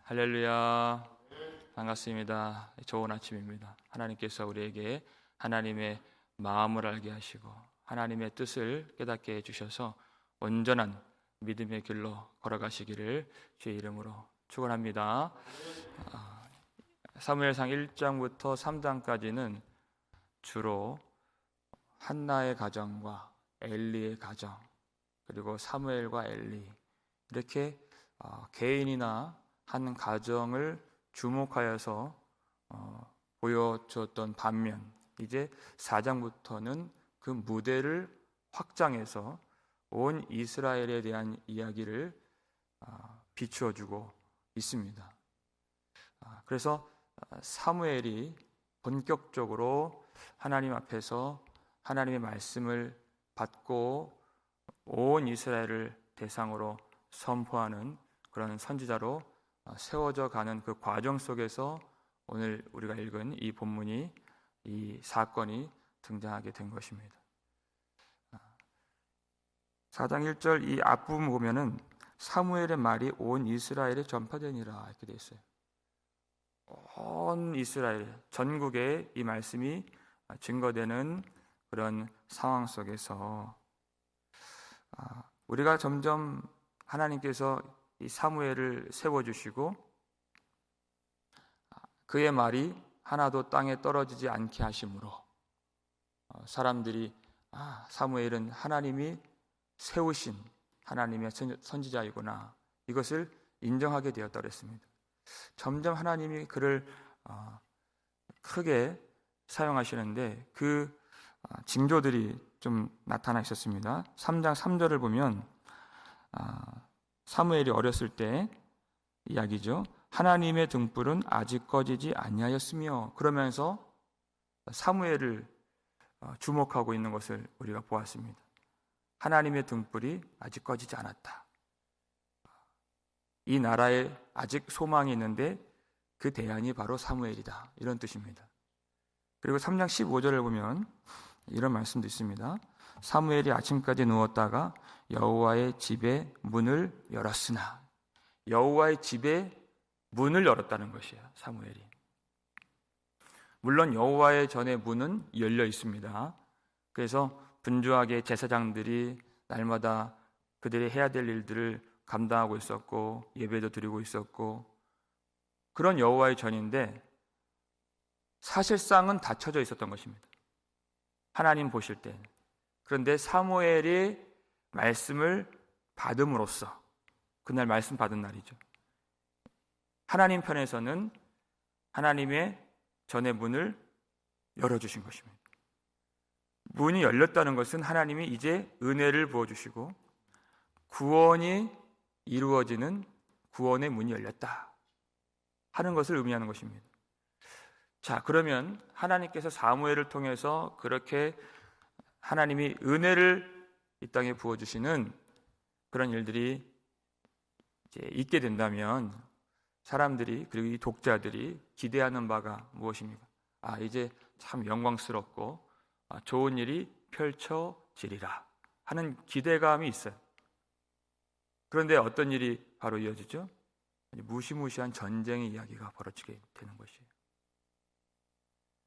할렐루야. 반갑습니다. 좋은 아침입니다. 하나님께서 우리에게 하나님의 마음을 알게 하시고 하나님의 뜻을 깨닫게 해주셔서 온전한 믿음의 길로 걸어가시기를 주의 이름으로 축원합니다. 사무엘상 1장부터 3장까지는 주로 한나의 가정과 엘리의 가정, 그리고 사무엘과 엘리, 이렇게 개인이나 한 가정을 주목하여서 보여주었던 반면, 이제 4장부터는 그 무대를 확장해서 온 이스라엘에 대한 이야기를 비추어주고 있습니다. 그래서 사무엘이 본격적으로 하나님 앞에서 하나님의 말씀을 받고 온 이스라엘을 대상으로 선포하는 그런 선지자로 세워져 가는 그 과정 속에서 오늘 우리가 읽은 이 본문이, 이 사건이 등장하게 된 것입니다. 4장 1절 이 앞부분 보면은 사무엘의 말이 온 이스라엘에 전파되니라 이렇게 되어 있어요. 온 이스라엘 전국에 이 말씀이 증거되는 그런 상황 속에서 우리가 점점 하나님께서 이 사무엘을 세워주시고 그의 말이 하나도 땅에 떨어지지 않게 하심으로 사람들이 사무엘은 하나님이 세우신 하나님의 선지자이구나, 이것을 인정하게 되었다 그랬습니다. 점점 하나님이 그를 크게 사용하시는데 그 징조들이 좀 나타나 있었습니다. 3장 3절을 보면 사무엘이 어렸을 때 이야기죠. 하나님의 등불은 아직 꺼지지 아니하였으며, 그러면서 사무엘을 주목하고 있는 것을 우리가 보았습니다. 하나님의 등불이 아직 꺼지지 않았다. 이 나라에 아직 소망이 있는데 그 대안이 바로 사무엘이다, 이런 뜻입니다. 그리고 3장 15절을 보면 이런 말씀도 있습니다. 사무엘이 아침까지 누웠다가 여호와의 집의 문을 열었으나, 여호와의 집의 문을 열었다는 것이에요, 사무엘이. 물론 여호와의 전의 문은 열려 있습니다. 그래서 분주하게 제사장들이 날마다 그들이 해야 될 일들을 감당하고 있었고 예배도 드리고 있었고 그런 여호와의 전인데 사실상은 닫혀져 있었던 것입니다, 하나님 보실 때. 그런데 사무엘이 말씀을 받음으로써, 그날 말씀 받은 날이죠, 하나님 편에서는 하나님의 전의 문을 열어주신 것입니다. 문이 열렸다는 것은 하나님이 이제 은혜를 부어주시고 구원이 이루어지는 구원의 문이 열렸다 하는 것을 의미하는 것입니다. 자, 그러면 하나님께서 사무엘을 통해서 그렇게 하나님이 은혜를 이 땅에 부어주시는 그런 일들이 이제 있게 된다면 사람들이, 그리고 이 독자들이 기대하는 바가 무엇입니까? 이제 참 영광스럽고 좋은 일이 펼쳐지리라 하는 기대감이 있어요. 그런데 어떤 일이 바로 이어지죠? 무시무시한 전쟁의 이야기가 벌어지게 되는 것이에요.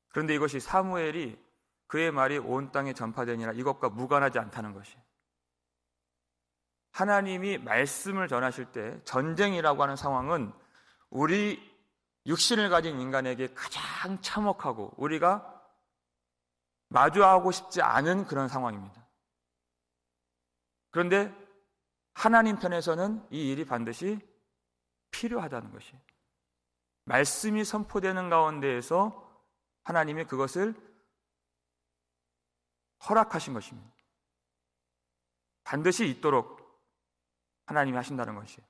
그런데 이것이 사무엘이 그의 말이 온 땅에 전파되니라, 이것과 무관하지 않다는 것이에요. 하나님이 말씀을 전하실 때 전쟁이라고 하는 상황은 우리 육신을 가진 인간에게 가장 참혹하고 우리가 마주하고 싶지 않은 그런 상황입니다. 그런데 하나님 편에서는 이 일이 반드시 필요하다는 것이에요. 말씀이 선포되는 가운데에서 하나님이 그것을 허락하신 것입니다. 반드시 있도록 하나님이 하신다는 것이에요.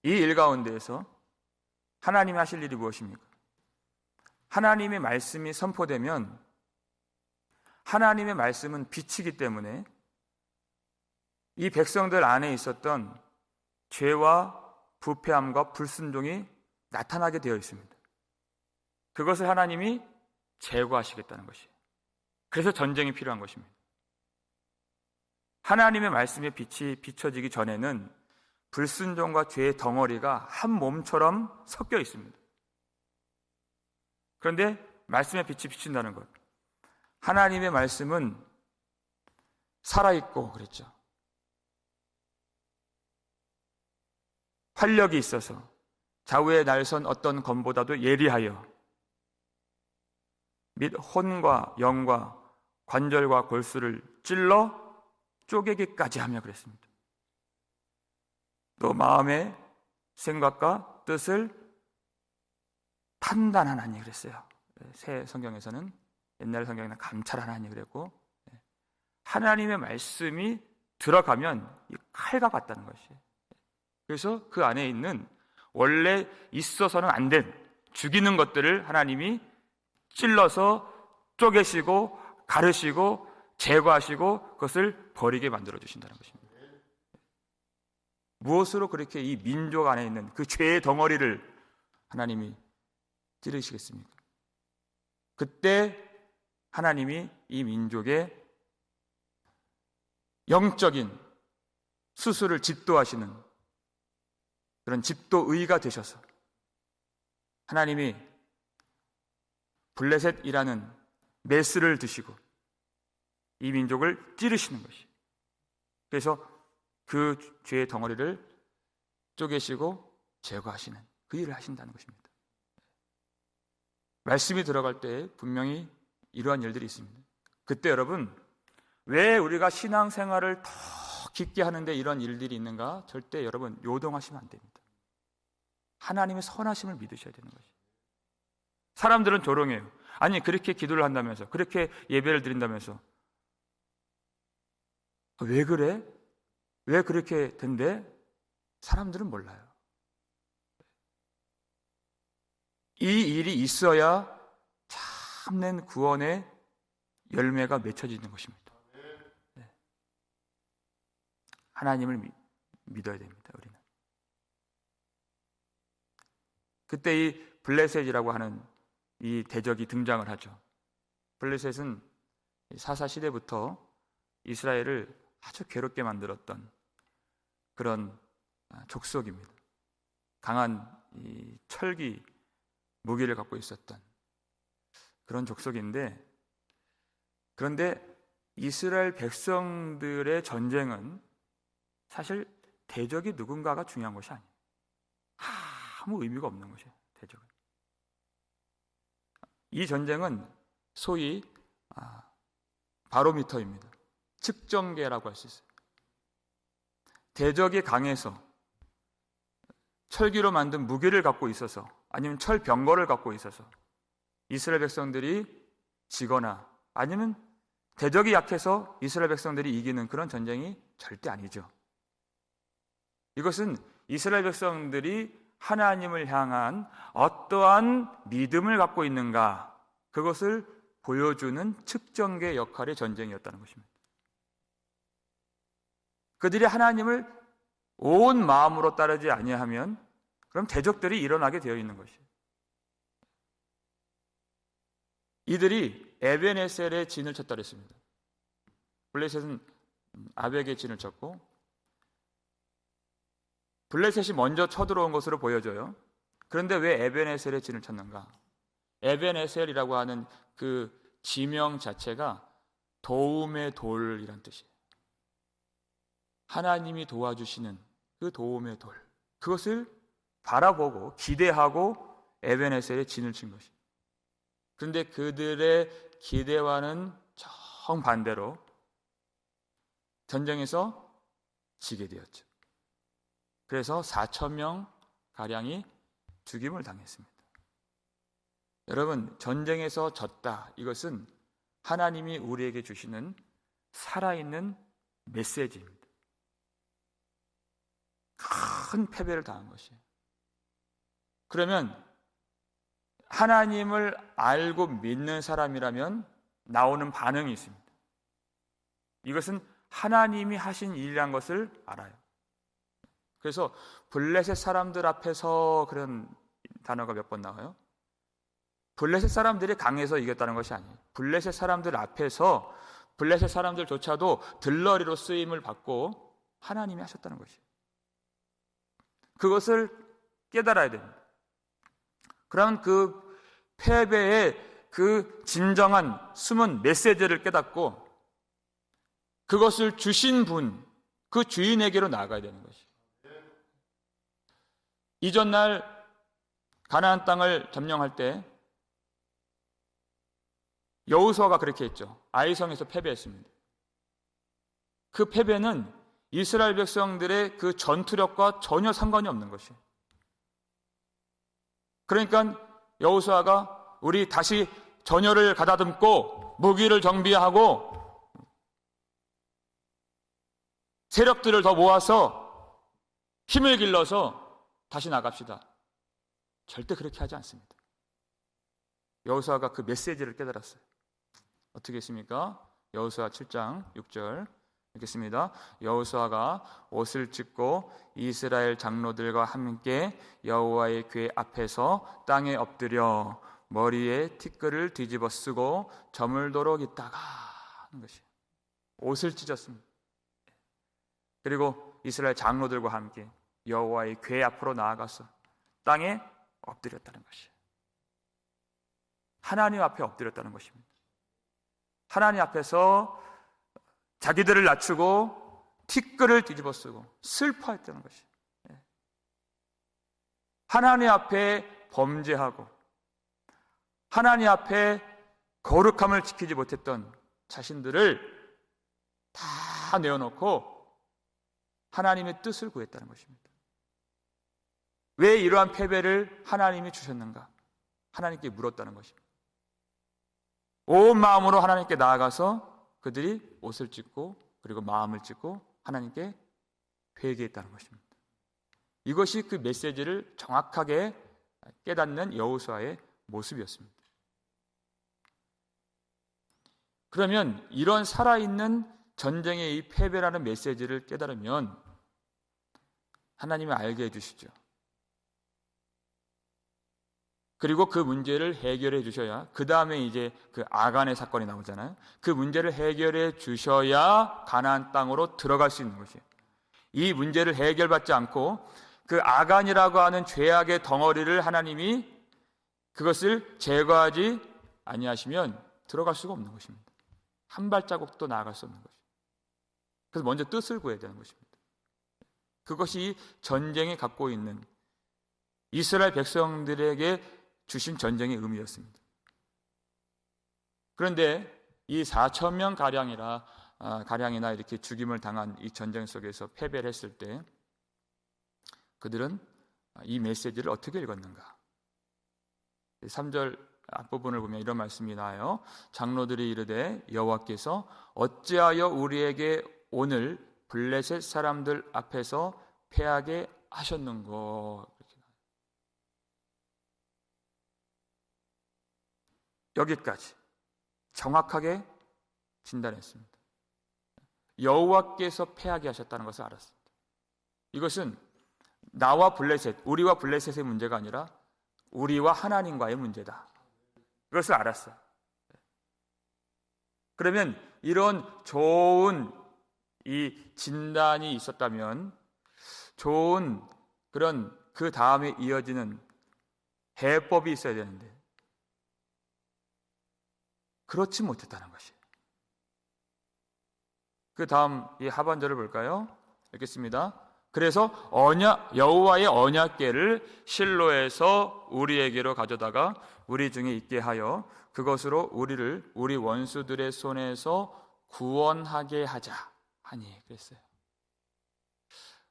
이 일 가운데에서 하나님이 하실 일이 무엇입니까? 하나님의 말씀이 선포되면 하나님의 말씀은 빛이기 때문에 이 백성들 안에 있었던 죄와 부패함과 불순종이 나타나게 되어 있습니다. 그것을 하나님이 제거하시겠다는 것이에요. 그래서 전쟁이 필요한 것입니다. 하나님의 말씀의 빛이 비춰지기 전에는 불순종과 죄의 덩어리가 한 몸처럼 섞여 있습니다. 그런데 말씀의 빛이 비친다는 것. 하나님의 말씀은 살아있고 그랬죠. 활력이 있어서 좌우에 날선 어떤 검보다도 예리하여 및 혼과 영과 관절과 골수를 찔러 쪼개기까지 하며 그랬습니다. 또 마음의 생각과 뜻을 판단하나니 그랬어요. 새 성경에서는, 옛날 성경에는 감찰하나니 그랬고, 하나님의 말씀이 들어가면 칼과 같다는 것이에요. 그래서 그 안에 있는 원래 있어서는 안 된 죽이는 것들을 하나님이 찔러서 쪼개시고 가르시고 제거하시고 그것을 버리게 만들어 주신다는 것입니다. 무엇으로 그렇게 이 민족 안에 있는 그 죄의 덩어리를 하나님이 찌르시겠습니까? 그때 하나님이 이 민족의 영적인 수술을 집도하시는 그런 집도의가 되셔서 하나님이 블레셋이라는 메스를 드시고 이 민족을 찌르시는 것이. 그래서 그 죄의 덩어리를 쪼개시고 제거하시는 그 일을 하신다는 것입니다. 말씀이 들어갈 때 분명히 이러한 일들이 있습니다. 그때 여러분, 왜 우리가 신앙생활을 더 깊게 하는데 이런 일들이 있는가? 절대 여러분 요동하시면 안 됩니다. 하나님의 선하심을 믿으셔야 되는 것이에요. 사람들은 조롱해요. 아니 그렇게 기도를 한다면서, 그렇게 예배를 드린다면서 왜 그래? 왜 그렇게 된대? 사람들은 몰라요. 이 일이 있어야 참된 구원의 열매가 맺혀지는 것입니다. 네. 하나님을 믿어야 됩니다. 우리는. 그때 이 블레셋이라고 하는 이 대적이 등장을 하죠. 블레셋은 사사 시대부터 이스라엘을 아주 괴롭게 만들었던 그런 족속입니다. 강한 이 철기 무기를 갖고 있었던 그런 족속인데, 그런데 이스라엘 백성들의 전쟁은 사실 대적이 누군가가 중요한 것이 아니에요. 아무 의미가 없는 것이에요. 대적은. 이 전쟁은 소위 바로미터입니다. 측정계라고 할 수 있어요. 대적이 강해서 철기로 만든 무기를 갖고 있어서, 아니면 철병거를 갖고 있어서 이스라엘 백성들이 지거나, 아니면 대적이 약해서 이스라엘 백성들이 이기는 그런 전쟁이 절대 아니죠. 이것은 이스라엘 백성들이 하나님을 향한 어떠한 믿음을 갖고 있는가, 그것을 보여주는 측정계 역할의 전쟁이었다는 것입니다. 그들이 하나님을 온 마음으로 따르지 아니하면 그럼 대적들이 일어나게 되어 있는 것이에요. 이들이 에벤에셀의 진을 쳤다 그랬습니다. 블레셋은 아벡의 진을 쳤고, 블레셋이 먼저 쳐들어온 것으로 보여져요. 그런데 왜 에벤에셀의 진을 쳤는가? 에벤에셀이라고 하는 그 지명 자체가 도움의 돌이란 뜻이에요. 하나님이 도와주시는 그 도움의 돌, 그것을 바라보고 기대하고 에벤에셀의 진을 친 것입니다. 그런데 그들의 기대와는 정반대로 전쟁에서 지게 되었죠. 그래서 4,000명 가량이 죽임을 당했습니다. 여러분, 전쟁에서 졌다, 이것은 하나님이 우리에게 주시는 살아있는 메시지입니다. 큰 패배를 당한 것이에요. 그러면 하나님을 알고 믿는 사람이라면 나오는 반응이 있습니다. 이것은 하나님이 하신 일이란 것을 알아요. 그래서 블레셋 사람들 앞에서 그런 단어가 몇 번 나와요. 블레셋 사람들이 강해서 이겼다는 것이 아니에요. 블레셋 사람들 앞에서 블레셋 사람들조차도 들러리로 쓰임을 받고 하나님이 하셨다는 것이에요. 그것을 깨달아야 됩니다. 그러면 그 패배의 그 진정한 숨은 메시지를 깨닫고 그것을 주신 분, 그 주인에게로 나아가야 되는 것이에요. 이전날 가나안 땅을 점령할 때 여호수아가 그렇게 했죠. 아이성에서 패배했습니다. 그 패배는 이스라엘 백성들의 그 전투력과 전혀 상관이 없는 것이에요. 그러니까 여호수아가 우리 다시 전열을 가다듬고 무기를 정비하고 세력들을 더 모아서 힘을 길러서 다시 나갑시다. 절대 그렇게 하지 않습니다. 여호수아가 그 메시지를 깨달았어요. 어떻게 했습니까? 여호수아 7장 6절 읽겠습니다. 여호수아가 옷을 찢고 이스라엘 장로들과 함께 여호와의 궤 앞에서 땅에 엎드려 머리에 티끌을 뒤집어 쓰고 저물도록 있다가 하는 것이에요. 옷을 찢었습니다. 그리고 이스라엘 장로들과 함께 여호와의 궤 앞으로 나아가서 땅에 엎드렸다는 것이에요. 하나님 앞에 엎드렸다는 것입니다. 하나님 앞에서 자기들을 낮추고 티끌을 뒤집어 쓰고 슬퍼했다는 것이에요. 하나님 앞에 범죄하고 하나님 앞에 거룩함을 지키지 못했던 자신들을 다 내어놓고 하나님의 뜻을 구했다는 것입니다. 왜 이러한 패배를 하나님이 주셨는가? 하나님께 물었다는 것입니다. 온 마음으로 하나님께 나아가서 그들이 옷을 찢고 그리고 마음을 찢고 하나님께 회개했다는 것입니다. 이것이 그 메시지를 정확하게 깨닫는 여호수아의 모습이었습니다. 그러면 이런 살아있는 전쟁의 이 패배라는 메시지를 깨달으면 하나님이 알게 해주시죠. 그리고 그 문제를 해결해 주셔야, 그 다음에 이제 그 아간의 사건이 나오잖아요. 그 문제를 해결해 주셔야 가나안 땅으로 들어갈 수 있는 것이에요. 이 문제를 해결받지 않고 그 아간이라고 하는 죄악의 덩어리를 하나님이 그것을 제거하지 아니하시면 들어갈 수가 없는 것입니다. 한 발자국도 나아갈 수 없는 것입니다. 그래서 먼저 뜻을 구해야 되는 것입니다. 그것이 전쟁이 갖고 있는 이스라엘 백성들에게 주신 전쟁의 의미였습니다. 그런데 이 4,000명 가량이나 이렇게 죽임을 당한 이 전쟁 속에서 패배를 했을 때 그들은 이 메시지를 어떻게 읽었는가? 3절 앞부분을 보면 이런 말씀이 나와요. 장로들이 이르되 여호와께서 어찌하여 우리에게 오늘 블레셋 사람들 앞에서 패하게 하셨는고? 여기까지 정확하게 진단했습니다. 여호와께서 패하게 하셨다는 것을 알았습니다. 이것은 나와 블레셋, 우리와 블레셋의 문제가 아니라 우리와 하나님과의 문제다. 그것을 알았어요. 그러면 이런 좋은 이 진단이 있었다면 좋은 그런 그 다음에 이어지는 해법이 있어야 되는데 그렇지 못했다는 것이에요. 그 다음 이 하반절을 볼까요? 읽겠습니다. 그래서 여호와의 언약궤를 실로에서 우리에게로 가져다가 우리 중에 있게 하여 그것으로 우리를 우리 원수들의 손에서 구원하게 하자 하니 그랬어요.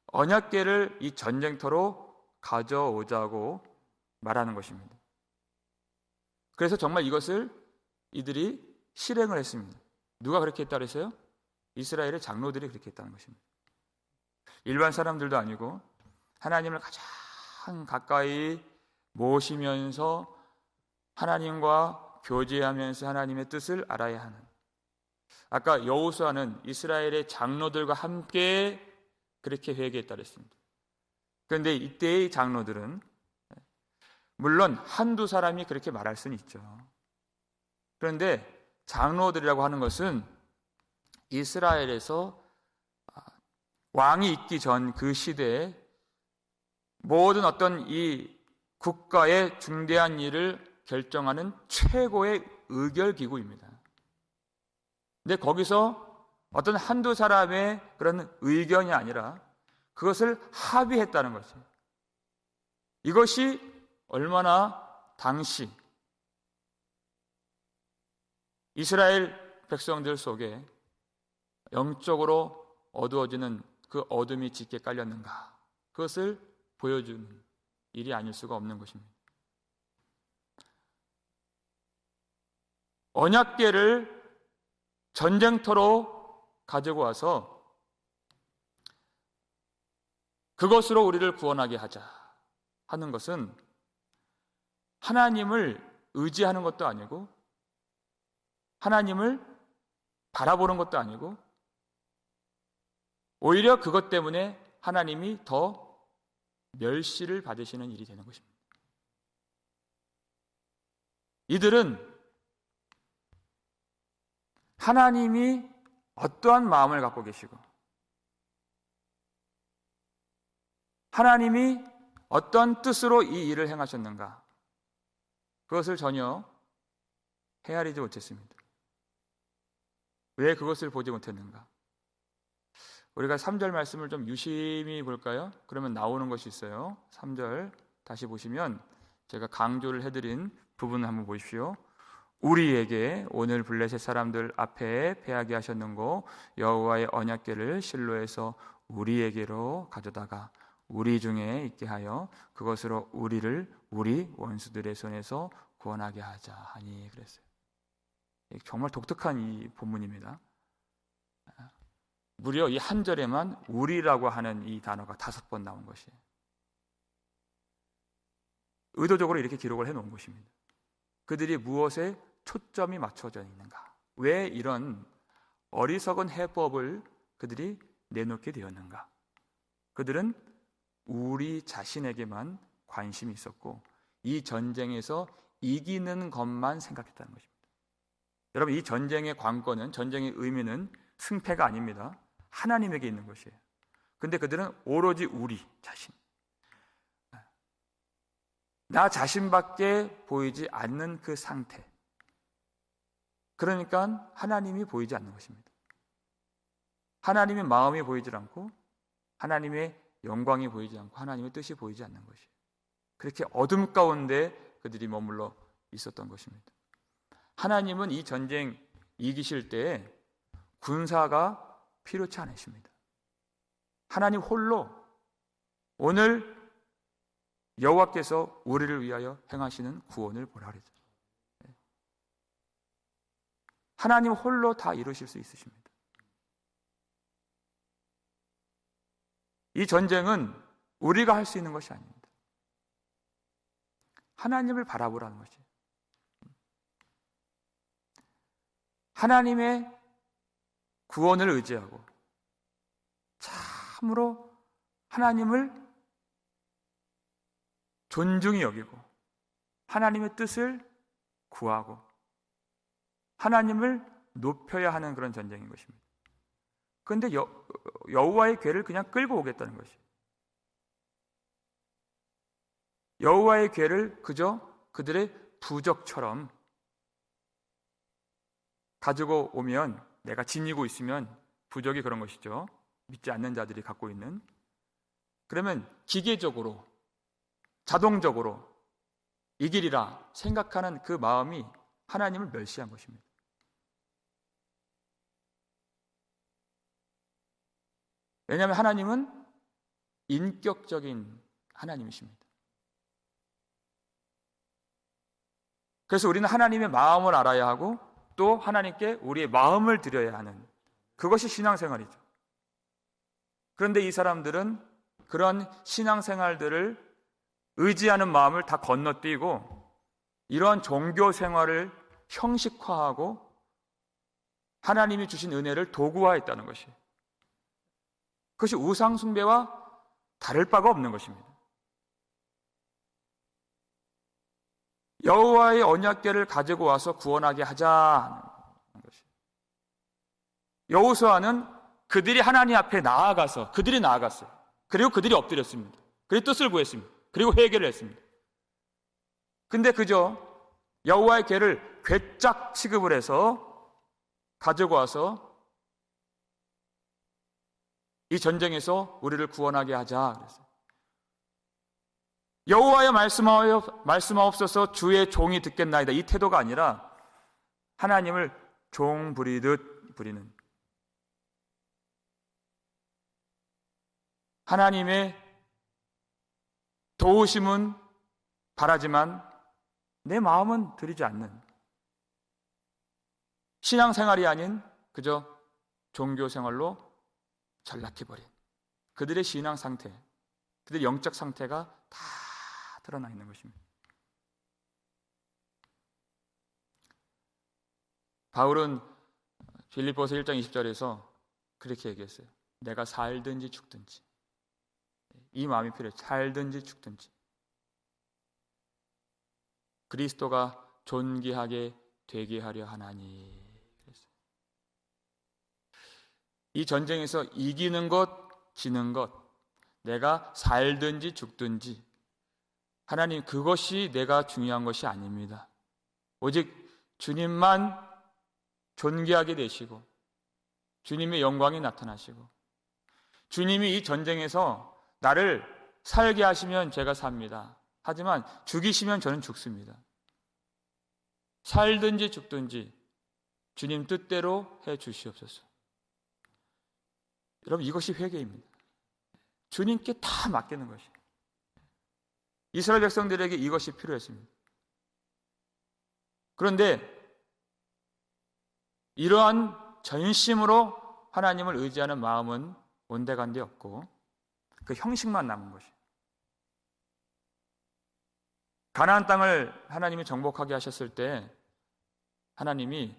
언약궤를 이 전쟁터로 가져오자고 말하는 것입니다. 그래서 정말 이것을 이들이 실행을 했습니다. 누가 그렇게 했다 그랬어요? 이스라엘의 장로들이 그렇게 했다는 것입니다. 일반 사람들도 아니고 하나님을 가장 가까이 모시면서 하나님과 교제하면서 하나님의 뜻을 알아야 하는, 아까 여호수아는 이스라엘의 장로들과 함께 그렇게 회개했다 그랬습니다. 그런데 이때의 장로들은 물론 한두 사람이 그렇게 말할 수는 있죠. 그런데 장로들이라고 하는 것은 이스라엘에서 왕이 있기 전 그 시대에 모든 어떤 이 국가의 중대한 일을 결정하는 최고의 의결기구입니다. 근데 거기서 어떤 한두 사람의 그런 의견이 아니라 그것을 합의했다는 것이에요. 이것이 얼마나 당시 이스라엘 백성들 속에 영적으로 어두워지는 그 어둠이 짙게 깔렸는가, 그것을 보여주는 일이 아닐 수가 없는 것입니다. 언약궤를 전쟁터로 가지고 와서 그것으로 우리를 구원하게 하자 하는 것은 하나님을 의지하는 것도 아니고 하나님을 바라보는 것도 아니고 오히려 그것 때문에 하나님이 더 멸시를 받으시는 일이 되는 것입니다. 이들은 하나님이 어떠한 마음을 갖고 계시고 하나님이 어떤 뜻으로 이 일을 행하셨는가, 그것을 전혀 헤아리지 못했습니다. 왜 그것을 보지 못했는가? 우리가 3절 말씀을 좀 유심히 볼까요? 그러면 나오는 것이 있어요. 3절 다시 보시면 제가 강조를 해드린 부분을 한번 보십시오. 우리에게 오늘 블레셋 사람들 앞에 패하게 하셨는고 여호와의 언약궤를 실로에서 우리에게로 가져다가 우리 중에 있게 하여 그것으로 우리를 우리 원수들의 손에서 구원하게 하자 하니 그랬어요. 정말 독특한 이 본문입니다. 무려 이 한 절에만 우리라고 하는 이 단어가 5번 나온 것이에요. 의도적으로 이렇게 기록을 해놓은 것입니다. 그들이 무엇에 초점이 맞춰져 있는가? 왜 이런 어리석은 해법을 그들이 내놓게 되었는가? 그들은 우리 자신에게만 관심이 있었고 이 전쟁에서 이기는 것만 생각했다는 것입니다. 여러분, 이 전쟁의 관건은, 전쟁의 의미는 승패가 아닙니다. 하나님에게 있는 것이에요. 근데 그들은 오로지 우리 자신, 나 자신밖에 보이지 않는 그 상태, 그러니까 하나님이 보이지 않는 것입니다. 하나님의 마음이 보이지 않고 하나님의 영광이 보이지 않고 하나님의 뜻이 보이지 않는 것이에요. 그렇게 어둠 가운데 그들이 머물러 있었던 것입니다. 하나님은 이 전쟁 이기실 때 군사가 필요치 않으십니다. 하나님 홀로 오늘 여호와께서 우리를 위하여 행하시는 구원을 보라 그랬죠. 하나님 홀로 다 이루실 수 있으십니다. 이 전쟁은 우리가 할 수 있는 것이 아닙니다. 하나님을 바라보라는 것이에요. 하나님의 구원을 의지하고 참으로 하나님을 존중히 여기고 하나님의 뜻을 구하고 하나님을 높여야 하는 그런 전쟁인 것입니다. 그런데 여호와의 궤를 그냥 끌고 오겠다는 것이에요. 여호와의 궤를 그저 그들의 부적처럼 가지고 오면, 내가 지니고 있으면, 부적이 그런 것이죠. 믿지 않는 자들이 갖고 있는. 그러면 기계적으로, 자동적으로 이기리라 생각하는 그 마음이 하나님을 멸시한 것입니다. 왜냐하면 하나님은 인격적인 하나님이십니다. 그래서 우리는 하나님의 마음을 알아야 하고 또 하나님께 우리의 마음을 드려야 하는, 그것이 신앙생활이죠. 그런데 이 사람들은 그런 신앙생활들을 의지하는 마음을 다 건너뛰고 이러한 종교 생활을 형식화하고 하나님이 주신 은혜를 도구화했다는 것이에요. 그것이 우상숭배와 다를 바가 없는 것입니다. 여호와의 언약궤를 가지고 와서 구원하게 하자는 것이에요. 여호수아는 그들이 하나님 앞에 나아가서, 그들이 나아갔어요. 그리고 그들이 엎드렸습니다. 그의 뜻을 구했습니다. 그리고 회개를 했습니다. 근데 그저 여호와의 궤를 괴짝 취급을 해서 가지고 와서 이 전쟁에서 우리를 구원하게 하자 그랬어요. 여호와여 말씀하옵소서 주의 종이 듣겠나이다. 이 태도가 아니라 하나님을 종 부리듯 부리는, 하나님의 도우심은 바라지만 내 마음은 드리지 않는 신앙생활이 아닌 그저 종교생활로 전락해버린 그들의 신앙 상태, 그들의 영적 상태가 다 드러나 있는 것입니다. 바울은 빌립보서 1장 20절에서 그렇게 얘기했어요. 내가 살든지 죽든지, 이 마음이 필요해요. 살든지 죽든지 그리스도가 존귀하게 되게 하려 하나니. 이 전쟁에서 이기는 것, 지는 것, 내가 살든지 죽든지 하나님, 그것이 내가 중요한 것이 아닙니다. 오직 주님만 존귀하게 되시고 주님의 영광이 나타나시고 주님이 이 전쟁에서 나를 살게 하시면 제가 삽니다. 하지만 죽이시면 저는 죽습니다. 살든지 죽든지 주님 뜻대로 해 주시옵소서. 여러분, 이것이 회개입니다. 주님께 다 맡기는 것입니다. 이스라엘 백성들에게 이것이 필요했습니다. 그런데 이러한 전심으로 하나님을 의지하는 마음은 온데간데 없고 그 형식만 남은 것이에요. 가나안 땅을 하나님이 정복하게 하셨을 때 하나님이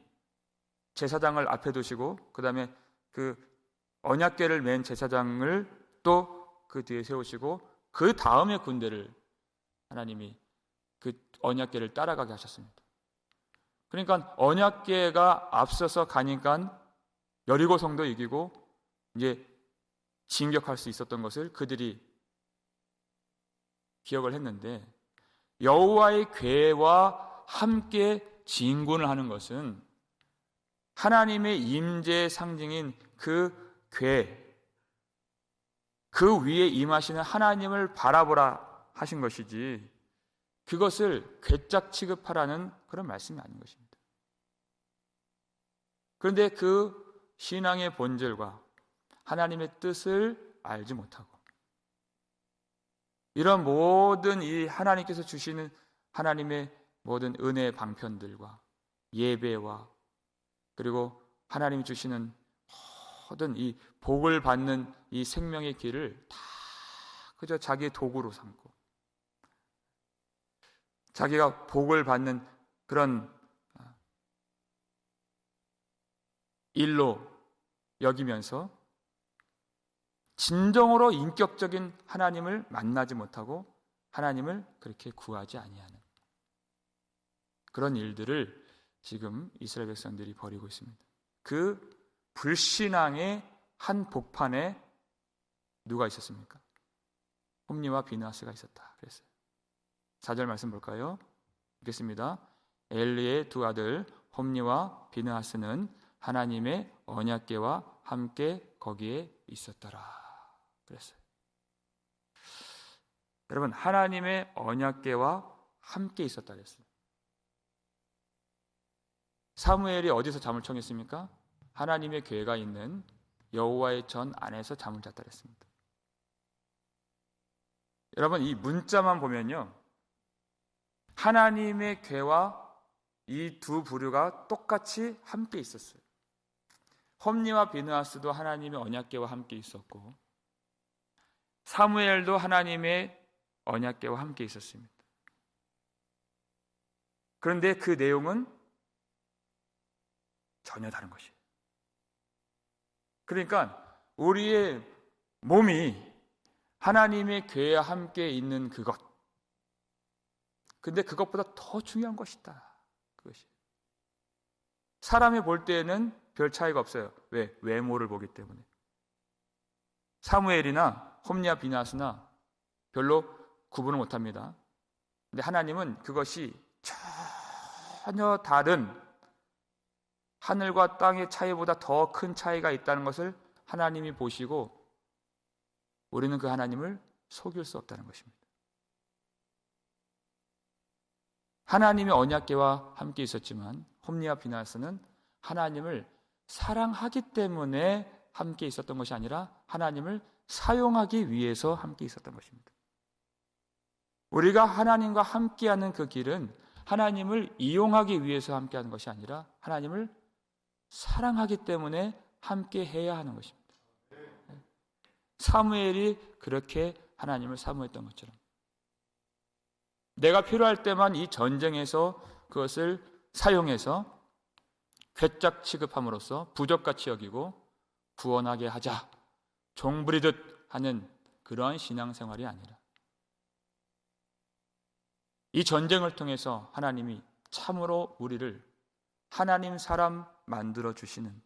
제사장을 앞에 두시고 그 다음에 그 언약궤를 맨 제사장을 또 그 뒤에 세우시고 그 다음에 군대를 하나님이 그 언약궤를 따라가게 하셨습니다. 그러니까 언약궤가 앞서서 가니까 여리고 성도 이기고 이제 진격할 수 있었던 것을 그들이 기억을 했는데, 여호와의 궤와 함께 진군을 하는 것은 하나님의 임재의 상징인 그 궤, 그 위에 임하시는 하나님을 바라보라 하신 것이지 그것을 괴짝 취급하라는 그런 말씀이 아닌 것입니다. 그런데 그 신앙의 본질과 하나님의 뜻을 알지 못하고 이런 모든 이 하나님께서 주시는 하나님의 모든 은혜의 방편들과 예배와 그리고 하나님이 주시는 모든 이 복을 받는 이 생명의 길을 다 그저 자기의 도구로 삼고 자기가 복을 받는 그런 일로 여기면서 진정으로 인격적인 하나님을 만나지 못하고 하나님을 그렇게 구하지 아니하는 그런 일들을 지금 이스라엘 백성들이 벌이고 있습니다. 그 불신앙의 한 복판에 누가 있었습니까? 홈리와 비느하스가 있었다 그랬어요. 4절 말씀 볼까요? 읽겠습니다. 엘리의 두 아들 홈리와 비느하스는 하나님의 언약궤와 함께 거기에 있었더라 그랬어요. 여러분, 하나님의 언약궤와 함께 있었다 그랬어요. 사무엘이 어디서 잠을 청했습니까? 하나님의 궤가 있는 여호와의 전 안에서 잠을 잤다 그랬습니다. 여러분, 이 문자만 보면요, 하나님의 궤와 이 두 부류가 똑같이 함께 있었어요. 홈리와 비느하스도 하나님의 언약궤와 함께 있었고 사무엘도 하나님의 언약궤와 함께 있었습니다. 그런데 그 내용은 전혀 다른 것이에요. 그러니까 우리의 몸이 하나님의 궤와 함께 있는 그것, 근데 그것보다 더 중요한 것이다. 그것이 사람이 볼 때에는 별 차이가 없어요. 왜? 외모를 보기 때문에. 사무엘이나 홈리와 비느하스나 별로 구분을 못합니다. 근데 하나님은 그것이 전혀 다른 하늘과 땅의 차이보다 더 큰 차이가 있다는 것을 하나님이 보시고 우리는 그 하나님을 속일 수 없다는 것입니다. 하나님이 언약궤와 함께 있었지만 홈리와 비나스는 하나님을 사랑하기 때문에 함께 있었던 것이 아니라 하나님을 사용하기 위해서 함께 있었던 것입니다. 우리가 하나님과 함께하는 그 길은 하나님을 이용하기 위해서 함께하는 것이 아니라 하나님을 사랑하기 때문에 함께해야 하는 것입니다. 사무엘이 그렇게 하나님을 사모했던 것처럼 내가 필요할 때만 이 전쟁에서 그것을 사용해서 괴짝 취급함으로써 부적같이 여기고 구원하게 하자, 종부리듯 하는 그러한 신앙생활이 아니라 이 전쟁을 통해서 하나님이 참으로 우리를 하나님 사람 만들어 주시는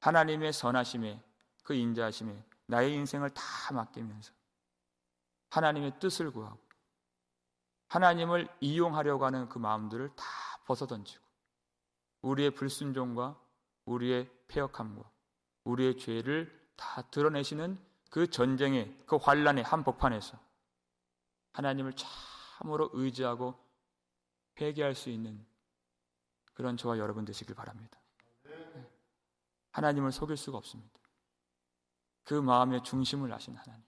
하나님의 선하심에 그 인자하심에 나의 인생을 다 맡기면서 하나님의 뜻을 구하고 하나님을 이용하려고 하는 그 마음들을 다 벗어던지고 우리의 불순종과 우리의 패역함과 우리의 죄를 다 드러내시는 그 전쟁의 그 환란의 한복판에서 하나님을 참으로 의지하고 회개할 수 있는 그런 저와 여러분 되시길 바랍니다. 하나님을 속일 수가 없습니다. 그 마음의 중심을 아신 하나님,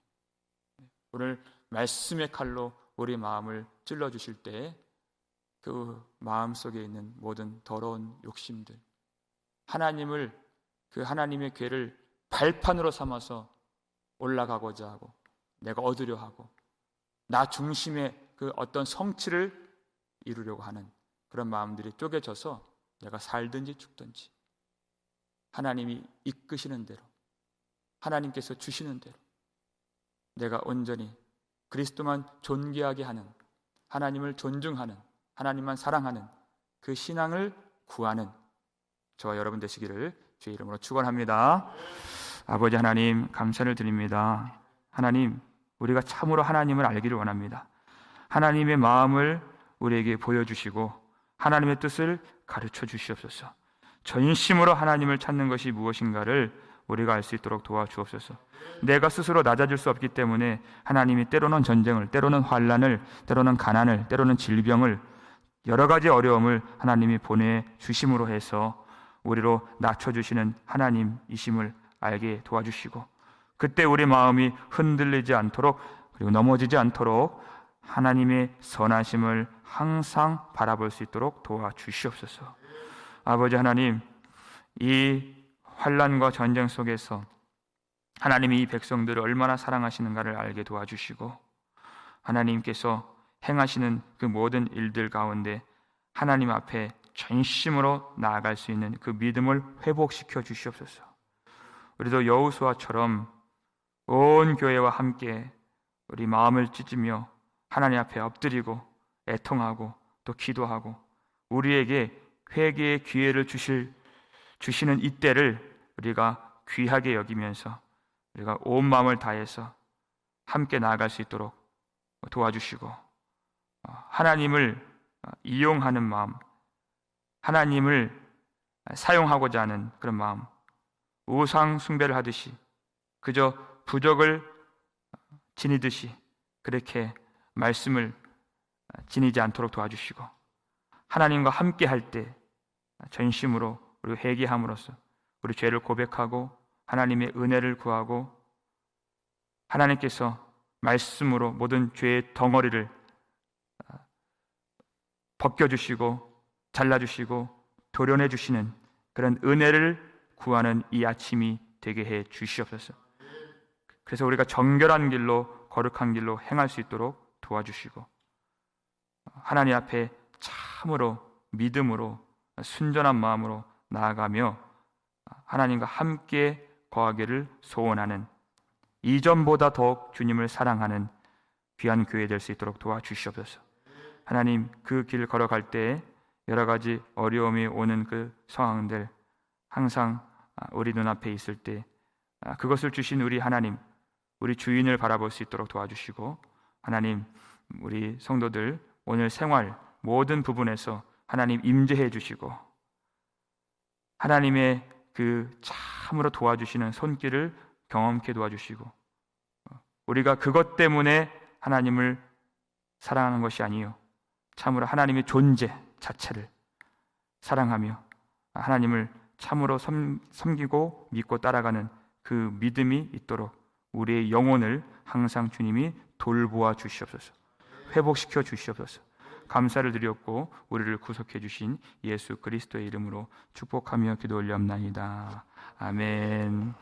오늘 말씀의 칼로 우리 마음을 찔러주실 때에 그 마음 속에 있는 모든 더러운 욕심들, 하나님을 그 하나님의 궤를 발판으로 삼아서 올라가고자 하고 내가 얻으려 하고 나 중심의 그 어떤 성취를 이루려고 하는 그런 마음들이 쪼개져서 내가 살든지 죽든지 하나님이 이끄시는 대로 하나님께서 주시는 대로 내가 온전히 그리스도만 존귀하게 하는, 하나님을 존중하는, 하나님만 사랑하는 그 신앙을 구하는 저와 여러분 되시기를 주의 이름으로 축원합니다. 아버지 하나님 감사를 드립니다. 하나님, 우리가 참으로 하나님을 알기를 원합니다. 하나님의 마음을 우리에게 보여주시고 하나님의 뜻을 가르쳐 주시옵소서. 전심으로 하나님을 찾는 것이 무엇인가를 우리가 알 수 있도록 도와주옵소서. 내가 스스로 낮아질 수 없기 때문에 하나님이 때로는 전쟁을, 때로는 환난을, 때로는 가난을, 때로는 질병을, 여러 가지 어려움을 하나님이 보내주심으로 해서 우리로 낮춰주시는 하나님이심을 알게 도와주시고 그때 우리 마음이 흔들리지 않도록 그리고 넘어지지 않도록 하나님의 선하심을 항상 바라볼 수 있도록 도와주시옵소서. 아버지 하나님, 이 환난과 전쟁 속에서 하나님이 이 백성들을 얼마나 사랑하시는가를 알게 도와주시고 하나님께서 행하시는 그 모든 일들 가운데 하나님 앞에 전심으로 나아갈 수 있는 그 믿음을 회복시켜 주시옵소서. 우리도 여호수아처럼 온 교회와 함께 우리 마음을 찢으며 하나님 앞에 엎드리고 애통하고 또 기도하고 우리에게 회개의 기회를 주시는 이때를 우리가 귀하게 여기면서 우리가 온 마음을 다해서 함께 나아갈 수 있도록 도와주시고 하나님을 이용하는 마음, 하나님을 사용하고자 하는 그런 마음, 우상 숭배를 하듯이 그저 부적을 지니듯이 그렇게 말씀을 지니지 않도록 도와주시고 하나님과 함께 할 때 전심으로 우리 회개함으로써 우리 죄를 고백하고 하나님의 은혜를 구하고 하나님께서 말씀으로 모든 죄의 덩어리를 벗겨주시고 잘라주시고 도려내 주시는 그런 은혜를 구하는 이 아침이 되게 해 주시옵소서. 그래서 우리가 정결한 길로 거룩한 길로 행할 수 있도록 도와주시고 하나님 앞에 참으로 믿음으로 순전한 마음으로 나아가며 하나님과 함께 거하기를 소원하는 이전보다 더욱 주님을 사랑하는 귀한 교회 될 수 있도록 도와주시옵소서. 하나님, 그 길 걸어갈 때 여러 가지 어려움이 오는 그 상황들 항상 우리 눈앞에 있을 때 그것을 주신 우리 하나님, 우리 주인을 바라볼 수 있도록 도와주시고, 하나님, 우리 성도들 오늘 생활 모든 부분에서 하나님 임재해 주시고, 하나님의 그 참으로 도와주시는 손길을 경험케 도와주시고, 우리가 그것 때문에 하나님을 사랑하는 것이 아니요 참으로 하나님의 존재 자체를 사랑하며 하나님을 참으로 섬기고 믿고 따라가는 그 믿음이 있도록 우리의 영혼을 항상 주님이 돌보아 주시옵소서, 회복시켜 주시옵소서. 감사를 드렸고 우리를 구속해 주신 예수 그리스도의 이름으로 축복하며 기도 올려옵나이다. 아멘.